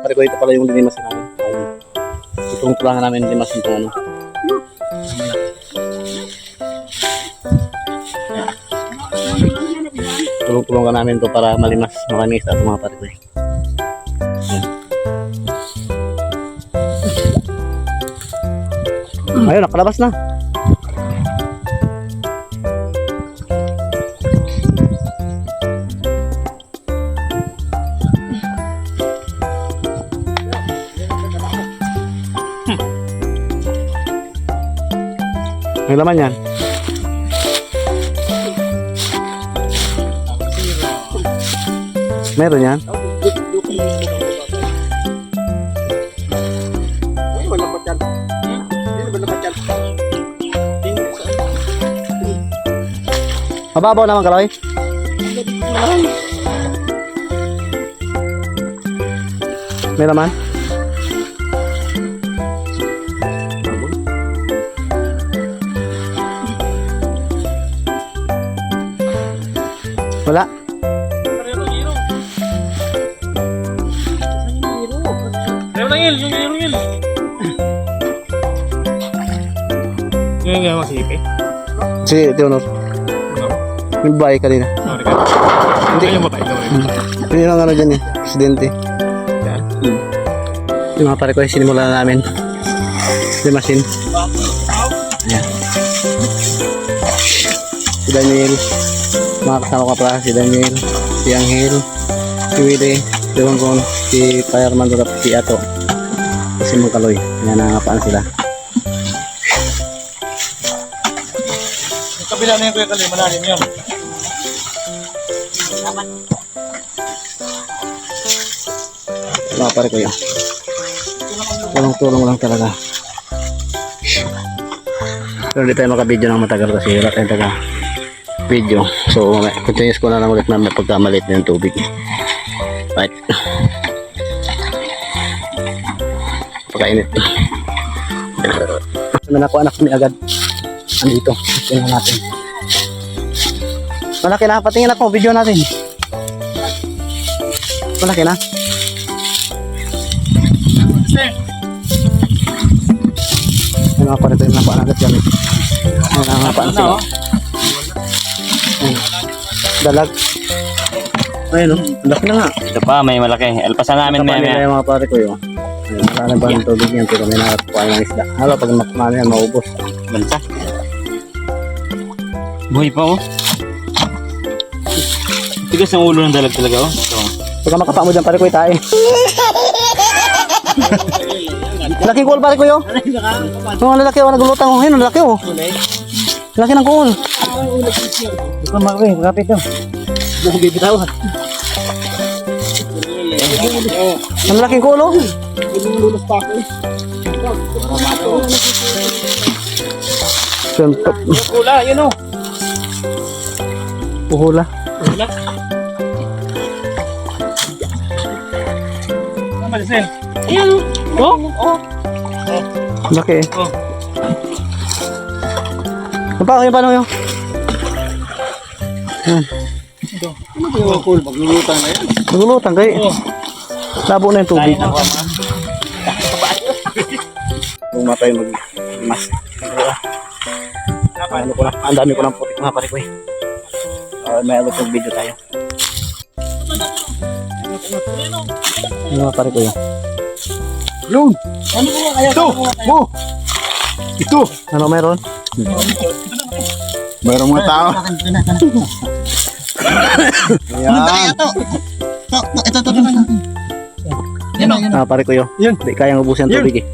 pare ko, ito pala yung linimasin namin. Itong tulangan namin linimasin itong ano. Tulong-tulungan namin to para malimas makanis at mga pare ko. Ayun, nakalabas na. May laman yan. Meron yan. Mababaw naman kaloy. May laman. Wala. Yung nga masipi. Si Teonor. Yung babae kanina. Hindi yung babae daw. Hindi lang ano dyan eh. Aksidente. Yung mga pare ko, sinimula na namin. Limasin. Ayan. Si Daniel. Mga kasama ka pala. Si Daniel. Si Angel. Si Willie. Si Ronron. Si Fireman Durap. Si Ato. Si Mangkaloy. Ayan, nangangapaan sila. Yung kabila na yung kuya Kaloy, malalim yun. Mga pare ko yun. Tulong-tulong lang talaga. Pero hindi tayo makabideo ng matagal kasi wala tayong taga video. So continuous ko na lang ulit na may pagkamalit na yung tubig. Right. Pagkainit. May nakuha na kami agad. Andito. Tingnan natin. Malaki na. Patingin ako. Video natin. Malaki na. Ano nga pala ito yung napaan agad gamit. Ano nga napaan sila. Dalag. Ayun o. Laki na nga. Ito pa, may malaki. Alpasan namin Kapag nila may yung mga pare ko yun. Wala na ba ng tubig yan pero may nakakuha ng isda. Halo pag nakuha yan maubos. bansa. Buhay pa oh. Tigas ang ulo ng dalag talaga oh. So, pagka makapa mo dyan pare ko itae. Laking kuol pare ko yun. Yung lalaki oh naglutang oh. Ayun lalaki oh. Laki ng kuol. Ito makapit. Makapit yun. Nabibitawan. Ang laking kulo. Lulus pa ako. Siyempre. Pula, yun o. Puhula. Pula. Tama din. Ayan o. Oh. Laki eh. Oh. Yung paano yun? Ano ba yung cool? Maglulutan na yan. Naglulutan kayo. Labo na yung tubig. Kung matay mag-mas. Ano ko lang, ang dami ko ng putik mga pare ko eh. May alot ng video tayo. Ano mga pare ko yun? Yun! Ano mo kaya? Ito! Mo! Ito! Ano meron? Mayroong mga tao. Ayan. ito. Yan o. Ah, pare ko yun. Yun. Hindi kayang ubusin ang tubig eh.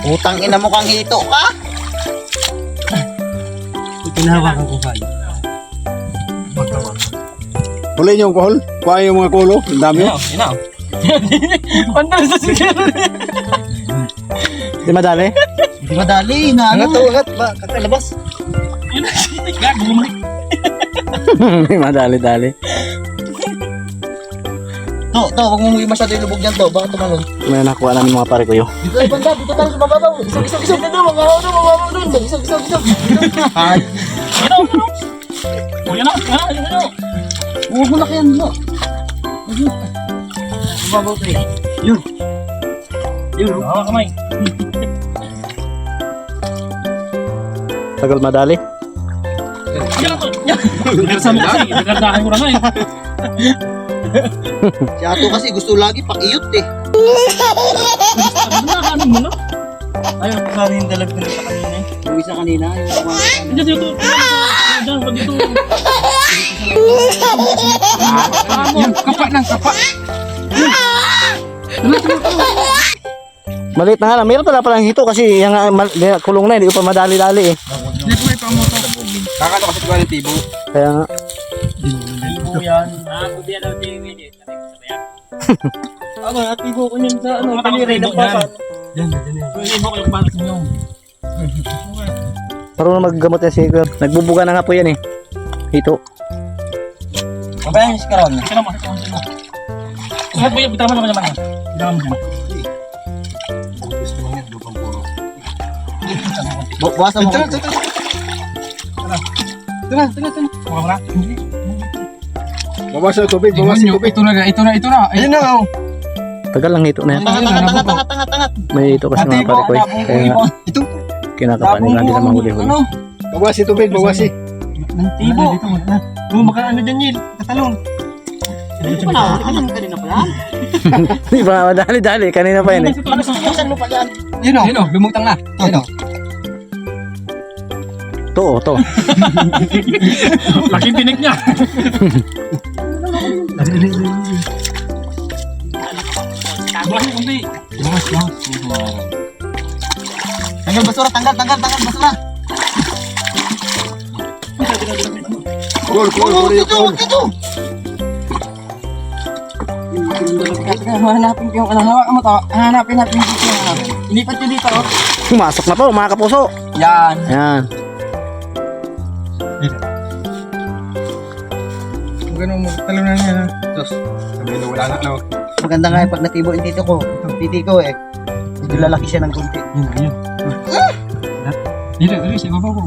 Utang ina mo kang hito ka. Pinahawakan ko kayo. Huli niyo yung kohol. Kuha yung mga kulo. Ang dami. Ina oh. Pandal sa siguro. Di madali? Hindi madali na ano. Angat ba? Kakalabas. Di madali-dali. To, wag mo muli masyado yung lubog niyan to. Baka tumalon. May nakuha namin mga pare ko yun. Dito ay banda, dito tayo sa mababaw. Isog na doon, mababaw doon. Isog. Ay. Ano? Yan na. Huwag mo na kaya nilo. mababaw to eh. Yun. Yun, hawa kamay. Tagal madali. Pinagsan mo kasi, nagkandahan mo na nga eh. Si Ato kasi gusto lagi pakiyot eh. Ano mo no? Ayun, sana yung dalag ko sa kanina eh. Yung isa kanina, yung kumain. Dito, dito. Diyan, pag dito. Yung kapa ng kapa. Maliit na nga lang. Meron pala palang hito kasi yung kulong na, hindi ko pa madali-dali eh. Hindi ko may pamoto. Kakano kasi ko yung tibo. Kaya nga. Tibo yan. Hindi yan ang tingin eh. Ano, natibo ko niyan sa ano, kanire ng pasan. Yan, yan. Ibo ko yung pasan niyo. Parang maggamot yan si Kuya. Nagbubuga na nga po yan eh. Hito. Mabayang si Karon. Ika naman, ika naman. Lahat mo yan, bitaman naman naman yan. Bitaman mo dyan. Buwasan mo. Tara. Buka mo na. Bawas na tubig, bawas na tubig. Ito na. Ayun na. Tagal lang hito na yan. Tangat. May hito kasi mga pare ko eh. Kaya nga Ito. kinakapan nila, hindi na mahuli-huli. Bawas yung tubig, bawas eh. Ng tibo. Maka ano dyan, Yil. Katalong. Ito pa na, kanina pa yan. Hindi ba madali-dali? Kanina pa yan eh. Saan mo pa yan? Yun o, lumutang na. Yun o. To, to. Laking tinik niya. Bukas yung kundi. Tanggal basura, tanggal basura. Kul. Ito. Hanapin ko yung ano, hawakan mo to. Hanapin natin dito. Ilipat nyo dito. Pumasok na po mga kapuso. Yan. Ayan. Ganun mo, talo na niya na. Dos. Sabi na wala na. Maganda nga pag natibo yung titi ko eh. Medyo lalaki siya ng kunti. Yun. Dito, sa baba ko.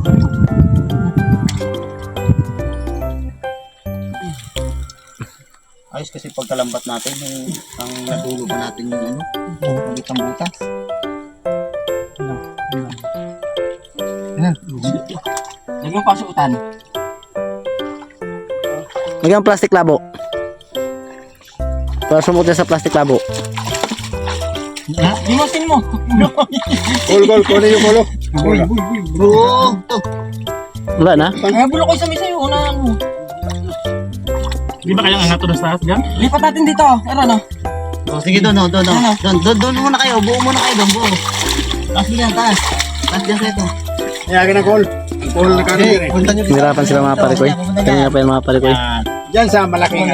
Ayos kasi pagkalambat natin, ang natulo pa natin yung ano, pagitang butas. Lagyan mo pasuutan. Lagyan ang plastic labo. Para sumot niya sa plastic labo. Limusin mo. Kul, kunin yung kulo. Bro! Wala na? Ay, bulo ko isa misa yung una mo. Di ba kaya nga to sa taas dyan? Lipat natin dito. Ano? O sige doon muna kayo, buo muna kayo doon, buo. Taas yan, taas dyan sa ito. Iyakin na kul. Ang kul na kanin eh. Nahirapan sila mga pare ko eh. Kanina pa yan mga pare ko eh. Diyan sa malaking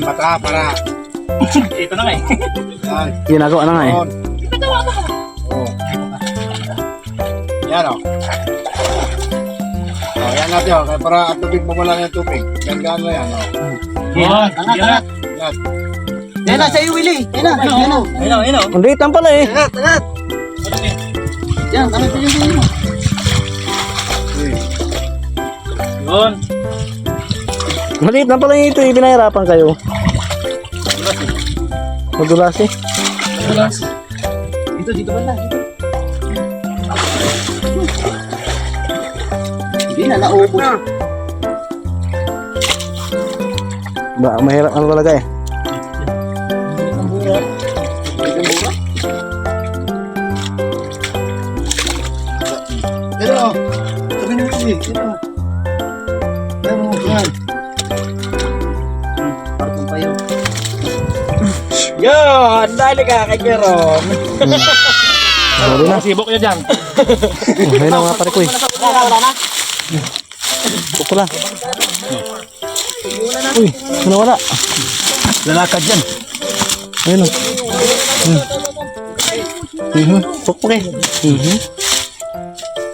mata para. Ito na nga eh. Yan. Ginagawa na nga eh. On. Oh. Yan o. Oh, yan natin o. Kaya para at tubig mo lang yung tubig. Gandaan mo yan o. Yan. Yan. Yan na, sa'yo Willie. Yan na. Ayun. Ang liit lang pala eh. Tangat. Yan, tangat ko yung mo. Yun. Maliit lang pala yung ito eh. Binahirapan kayo. Madulas eh. Dito ba na? Hindi na, naubos. Mahirap ano talaga eh. Pero o. Sabi niyo tubig. Yan. Parang pa yun. Yun. Dali ka kay Jerome. Ano na? Sibok niya dyan. Ayun na mga pare ko eh. Pukula. Uy, nawala. Lalakad yan. Ayun o. Pukpuk eh.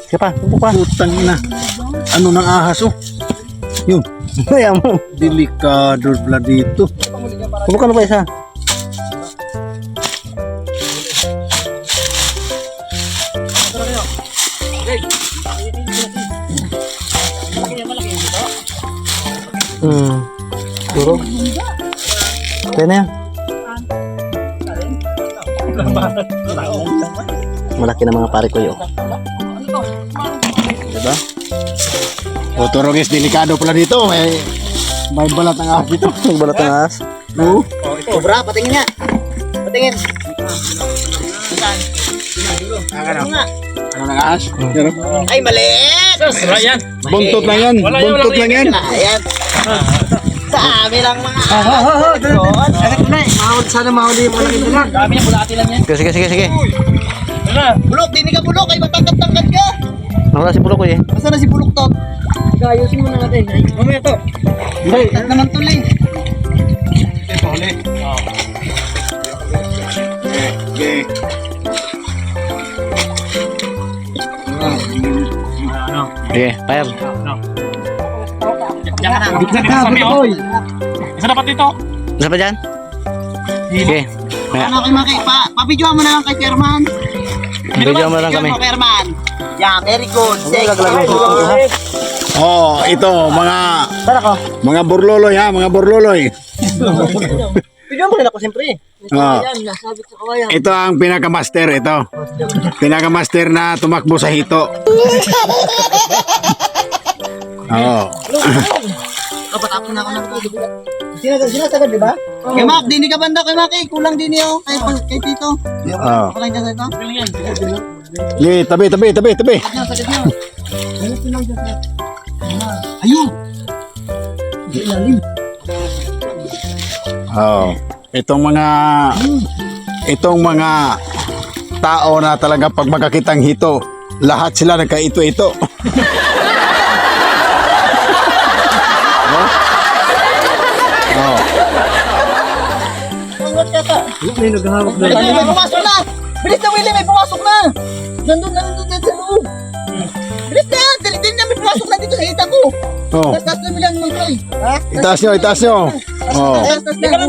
Sige pa, pukpuk pa. Putang ina. Ano nang ahas oh? Yun. Ayan mo. Delikado pala dito. Pukpuk ano pa isa? Duro. Kaya na yan. Malaki na mga pare ko yun. Diba? O, Turugis, delikado pala dito. May balat ng ahas dito. Nagbalat ng ahas. Oo. Sobra, patingin nga. Patingin. Ano ng ahas? Yan, oh. Ay, maliit! Ryan. Buntot lang yan. Buntot lang yan. Ayan. Sa amin lang mga Sana mahuli yung malaking dalag. Dami yung bulati lang yan. Sige. Tara. Bulok, di ka bulok. Ay, matangkad-tangkad ka. Nawala si Pulo ko eh. Nasaan na si bulok to? Ayusin mo na natin. Mamaya to. At naman tuloy. Okay. Sige, fire. Yan na. Sabi, boy. Isa dapat dito. Isa pa dyan? Sige. Ano kay Maki? Papidyoan mo na lang kay Chairman. Video mo lang kami. Chairman. Yeah, very good. Oh, ito mga burloloy ha, mga burloloy. Pidyoan mo rin ako siyempre. Oh. Nasabit sa kawayan. Ito ang pinakamaster ito. Pinakamaster na tumakbo sa hito. Oh. Kapatapon na ako ng tubig. Sinasagad, di ba? Kay Mac, dini ka banda kay Mac. Kulang din yun. Kay Tito. Oh. Kulang dyan sa ito. Ye, tabi. Sagad nyo. Ayun. Oh. Itong mga tao na talaga pag magkakitang hito, lahat sila nagkaito-ito. Oh. May pumasok na! Bilis na, Willie! May pumasok na! Nandun sa loob! Bilis na! Dali na! May pumasok na dito sa hita ko! Oh. Tas na bilang mo, Troy! Ha? Itaas nyo. Oh. Tas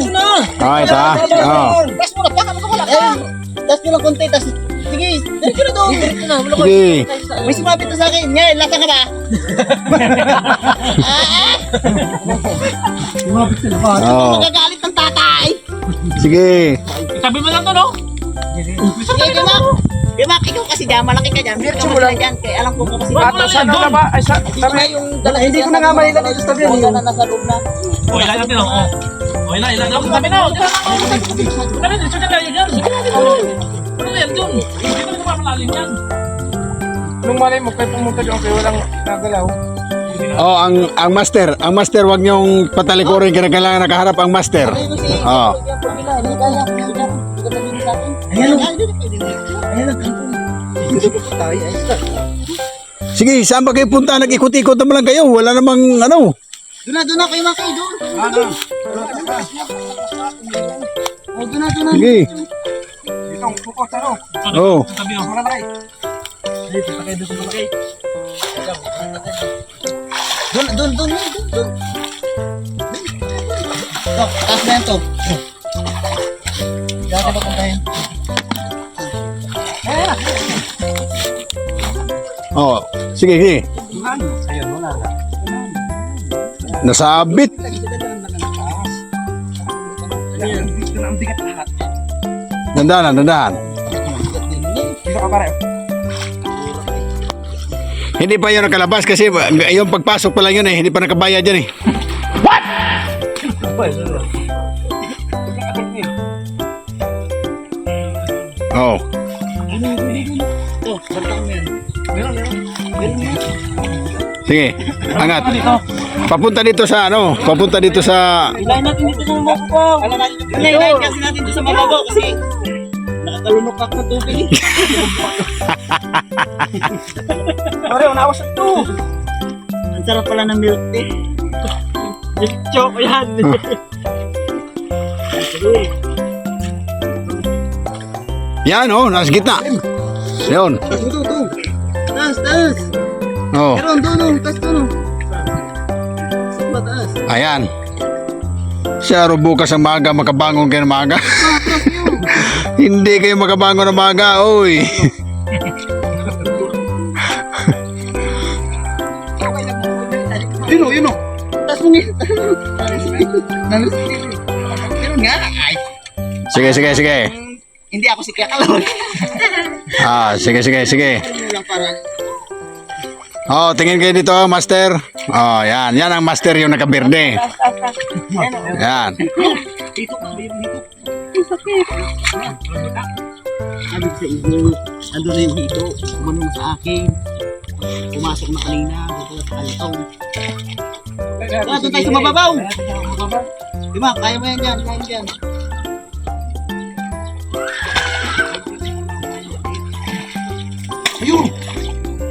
na! Ah, ito ha. Oh. Tas mo na! Baka wala ka! Tas nyo lang konti! Tas... Sige! Diretso na doon! Diretso na! Wala ko! Sige. May sumapit na sa akin! Ngayon! Lasa ka ba? Oh. Magagalit ng tatay! Sige. Sabi mo lang to, no? Sige, kay Mac! Kay Mac, ikaw kasi dyan, malaki ka dyan. Diretso mo lang dyan. Kaya alam ko kung kasi... Ato sa doon. Ito na yung dala. Hindi ko na nga mahila dito sa tabi. Wala na nasa loob na. O, ilan natin, o. O, ilan. Sabi na, o. Ano, dito na tayo dyan. Ano na yan, dun? Hindi ko na kumamalalim yan. Nung malay mo kayo pumunta doon kayo walang nagalaw. Oh, ang master, wag niyong patalikurin kailangan nakaharap ang master. Oh. Sige, saan ba kayo punta? Nag-ikot-ikot naman lang kayo. Wala namang ano. Doon na kayo Maki, doon. Oh, doon na. Sige. Dito ang pukot ano. Oh. Sabi, o. Wala kayo. Doon. Ito, taas na yan to. Dati ba puntahin? Oh. Sige. Nasabit. Dandahan. Dito ka pare. Hindi pa yun nakalabas kasi yung pagpasok pa lang yun eh. Hindi pa nakabayad yan eh. Oh. Sige, angat. Papunta dito sa Ilayin natin dito sa mababaw. Ilayin kasi natin dito sa mababaw kasi nakakalunok ako ng tubig. Pare, unawas ito. Ang sarap pala ng milk tea. Joke yan. yan oh, nasa gitna. Yun. Taas. Oh, Meron doon, taas doon. Taas. ayan. Siya ro bukas ang maga makabangon kayo ng maga. Hindi kayo makabangon ng maga, oy. Yun o. Taas mo nga. Meron nga. Ay. Sige. Hindi ako si Kakalon. Sige. Lang para. Oh, tingin kayo dito, master. Oh, yan. Yan ang master yung nakabirde. Yan. Dito. Sabi ko sa inyo, ando na yung hito. Umano na sa akin. Pumasok na kanina. Dito na sa kalitaw. Doon tayo sa mababaw. Diba? Kaya mo yan dyan. Kaya mo dyan. Ayun!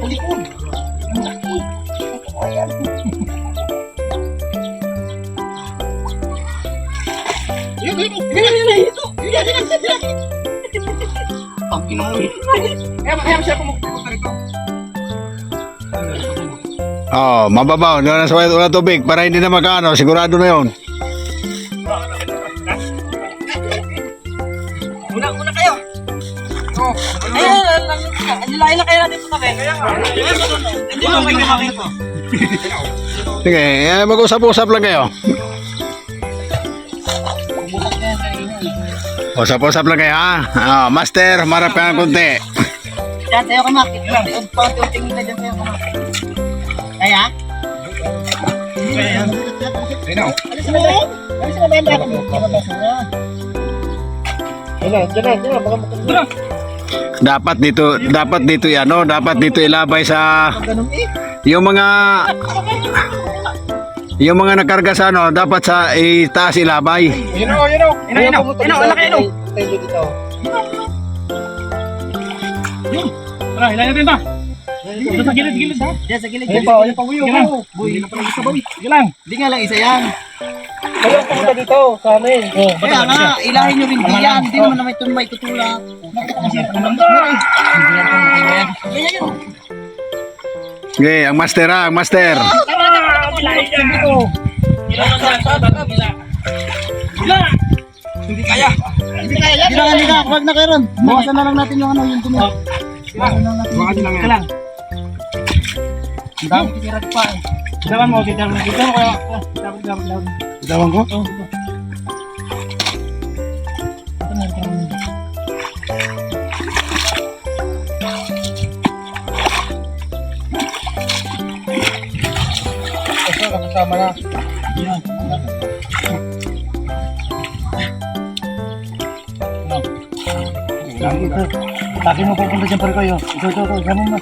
Talikod! Ang kinuli. Kaya siya pumunta rito. Oh, mababaw. Doon na sa wala tubig para hindi na magkano. Sigurado na yun. Una kayo! Ayun! Nilain na kayo natin sa tabi. Hindi mo may makakita. Sige, mag-usap-usap lang kayo. Usap-usap lang kayo, ha? Oh, master, marap ka ng konti. Diyan, tayo ka makikita. Paunti-unting nila dyan tayo ka makikita. Kaya? Alis mo ba? Alis mo ba yung baka mo? Para basura. Dapat dito yan, no? Dapat dito ilabay sa Ganun eh. yung mga nakarga sa ano, dapat sa itaas ilabay. Yun o. Wala kayo. Tara, ilayin natin ito. Ito sa gilid ha. Diyan sa gilid. Ayun pa, Sige lang. Boy, hindi na pala isa boy. Sige lang. Hindi nga lang isa yan. Kayo pumunta dito sa amin. Kaya nga, ilahin nyo rin diyan. Hindi naman na may tutulak. Okay, ang master, ha? Ang master. Ilayin yan dito. Ilayin yan. Hindi kaya. Hindi ka. Huwag na kayo ron. Bukasan na lang natin yung ano, yung dumi. Baka lang yan. lang. Ang dami titirat pa eh. Dawan mo. Dito mo kaya. Dawan. Tawag ko? Ito, kasama na. Lagi mo pupunta dyan pare kayo. Ito. Ganun na.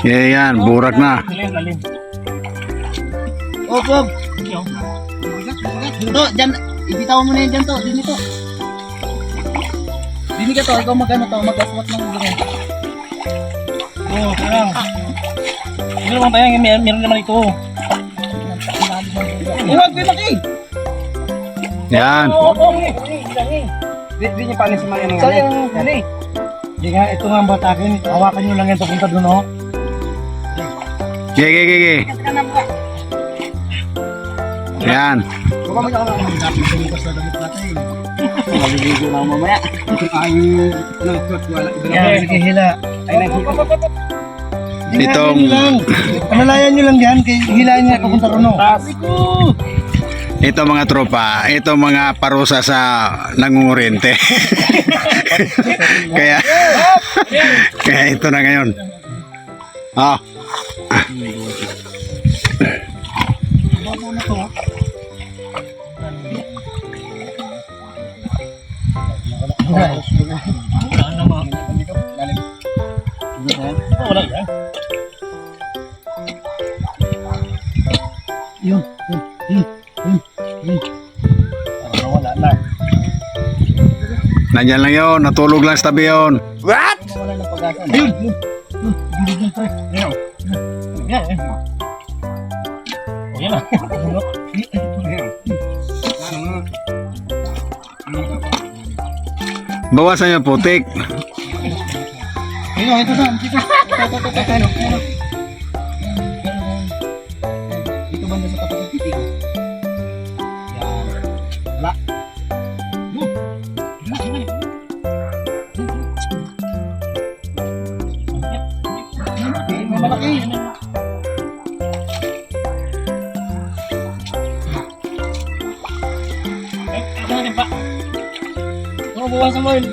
Yan, burak na. Lalim. Op. Dito, dyan. Ibitaw mo na yun dyan to. Dito. Dini ka to. Ikaw mag-ano to. Mag-aswat ng ganun. Kaya. Hindi naman tayo. Meron naman ito. Huwag pinaki. Yan. Di niyo pa alin si Maria ng Sayang. Hindi. Hindi nga. Ito nga ang batakin. Hawakan nyo lang yan. Papunta doon o. Gigi. Yan. Baka mo yung mga dapat sa bukas na damit natin. Maliligo na ako mamaya. Sige hila. Itong Panalayan nyo lang yan. Hilayan niya papunta doon o. ito mga tropa, ito mga parusa sa nangungurente. kaya ito na ngayon. Ah. Wala yan. Wala na. Nandyan lang yun, natulog lang sa tabi yun. Wala ng pag-asa. Yan. O yan na. Bawasan yung putik. Ito saan? Ito banda sa tapat ng titig. Yan. Wala. Malaki. Ito natin pa. Mabuwasan mo yun.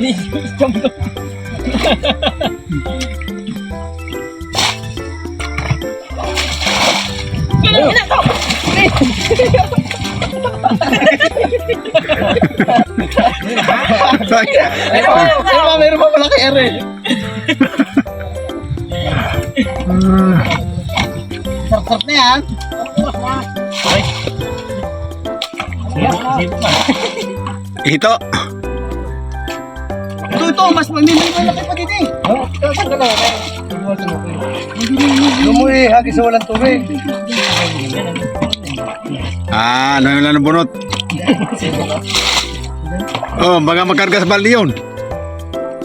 Meron pa pala kay Ere. Sarap na yan. Ito. Ito, mas malaki pa din eh. Lumuwi, hagi sa walang tubig. Ano yung lang bunot? Oh, baga magkarga sa balde yun.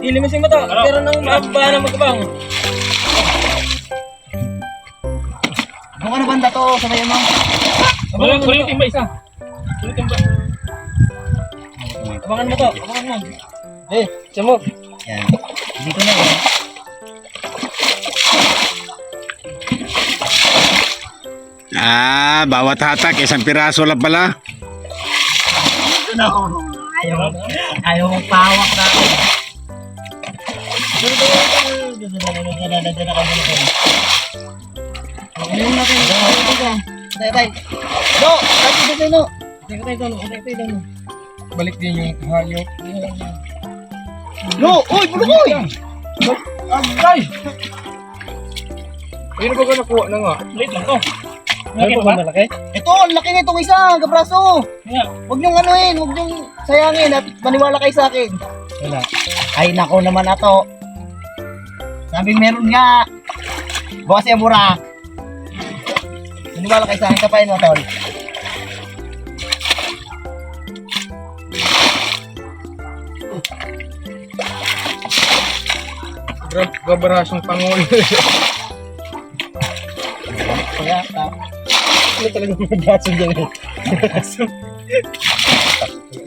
Ilimasin mo to. Pero nang mababa na magkabang. Kung ano banda to, sabayan mo. Kulitin ba isa? Kulitin ba? Abangan mo to, abangan mo. Siya mo. Yan. Dito na yan. Bawat hatak, isang piraso lang pala. Ayaw mong pahawak na. Balik din yung hayop. No! Uy! Bulukoy! Ay! Ayun na ba ka nakuha na nga? Late lang to. Ano ba malaki? Ito, ang laki nitong isa, kabraso. Huwag niyong anuhin, huwag niyong sayangin at maniwala kayo sa akin. Wala. Ay, nako naman ato. Sabing meron nga. Bukas yung mura. Maniwala kayo sa akin, kapain mo, tol. Gabarasong pangulo. Kaya, Ano talagang magason dyan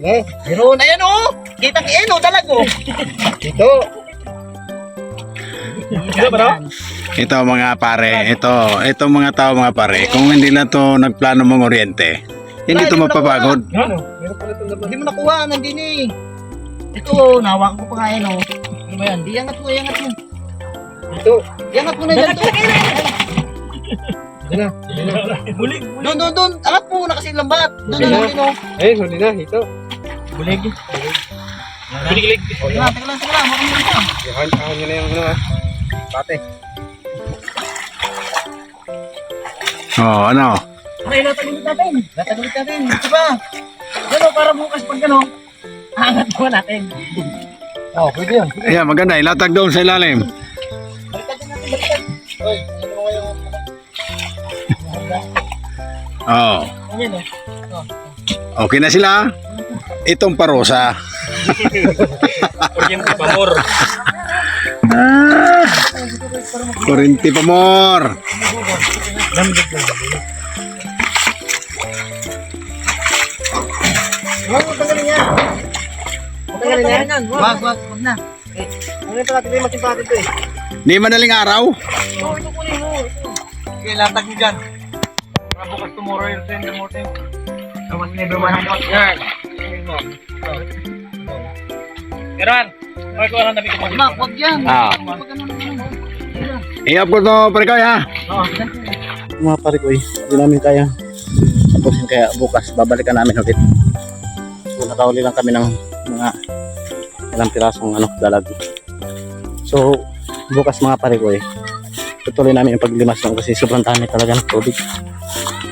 eh? meron, ayan o. Kitang ayan o, dalago. Ito. Kaya ba daw? Ito mga pare, ito mga tao mga pare, kung hindi na to nagplano mong oryente, hindi to mapapagod. Ano? Meron pala itong laban. Hindi mo nakuha, nandun eh. Ito, nawakan ko pa nga yan o. Ano ba yan? Di, iangat mo, iangat mo. Ito. Iangat mo na dyan to. Yan na. Bulig. Doon. Angat mo na kasi lambat. Doon na lang din o. Ayun, huli na. Ito. Bulig. Bulig. Teka lang. Makamit mo ito. Ahon nyo na yung ano ha. Pate. Oh, ano? May latagulit natin. Ito ba? Gano'n, para bukas pag gano'n. Angat mo natin. Oh, pwede yan. Ayan, maganda, ilatag doon sa ilalim. Baliktad. Hoy, ano mo yung... Oh, Ayan o. okay na sila. Itong parusa. Kuryente pamor. Kurinti pa more. Huwag mo tanggalin yan. Tanggalin yan? Wag na. Ano yung pala? Tignan matimpatid ito eh. Di madaling araw. Ito kunin mo. Okay, latag nyo dyan. Para bukas tomorrow yung tender mo tayo. Tapos may buwan ng Yan. Meron. Huwag ko lang nabi ko. Mak, wag yan. Ah. Wag ganun naman. I-upload mo pare ko ha. Mga pare ko, hindi namin kaya. Tapusin kaya bukas, babalikan namin ulit. So, nakauli lang kami ng mga ilang pirasong dalag. So, bukas mga pare ko tutuloy namin yung paglimas lang kasi sobrang dami talaga ng tubig.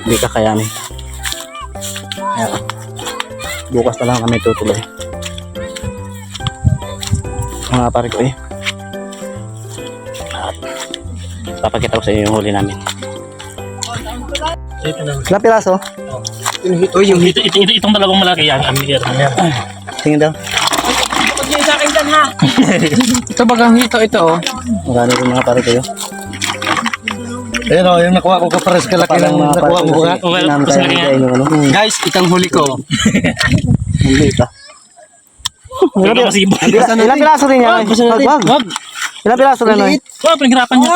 Hindi kakayanin. Kaya, bukas na lang kami tutuloy. Mga pare ko at papakita ko sa inyo yung huli namin. Ilang piraso? Itong dalawang malaki yan. Amir. Tingin daw. Huwag niyo sa akin dyan ha. Ito bagang hito ito oh. Marami rin mga pare kayo. Ayun oh, yung nakuha ko kapares kalaki ng nakuha mo nga. Guys, itang huli ko. Hindi ito. Ilang piraso rin yan? Wag. Ilang piraso rin, Noy? Wala, pinaghirapan niya.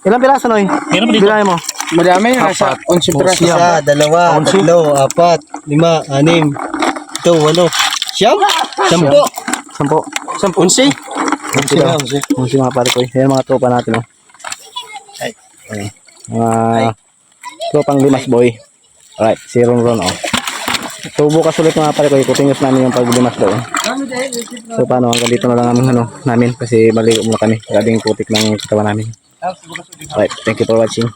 Ilang piraso, Noy? Meron pa dito. Bilahin mo. Madami yun. Nasa 11 piraso. Isa, dalawa, tatlo, apat, lima, anim, ito, walo, siyam, sampo. 10. 11 daw. na, 11. 11 mga pare ko. Yan mga tropa natin, oh. Ay. Ayan. Mga tropang limas boy. Alright, si Ron, oh. So bukas ulit mga pare ko, ikutingos namin yung paglimas daw. So paano, hanggang dito na lang namin kasi maligo muna kami. Grabing putik ng katawan namin. Alright, thank you for watching.